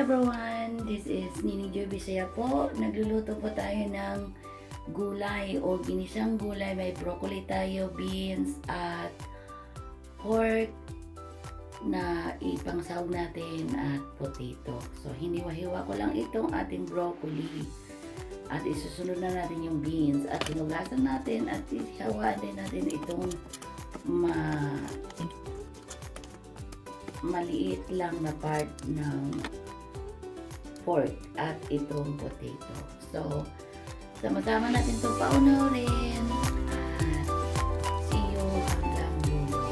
everyone! This is Nining Joy Bisaya po. Nagluluto po tayo ng gulay o ginisang gulay. May broccoli tayo, beans at pork na ipangsahog natin at potato. So hiniwa-hiwa ko lang itong ating broccoli at isusunod na natin yung beans at hinugasan natin at ihawaan din natin itong maliit lang na part ng pork at itong potato. So, sama-sama natin itong paunurin at see you hanggang dulo.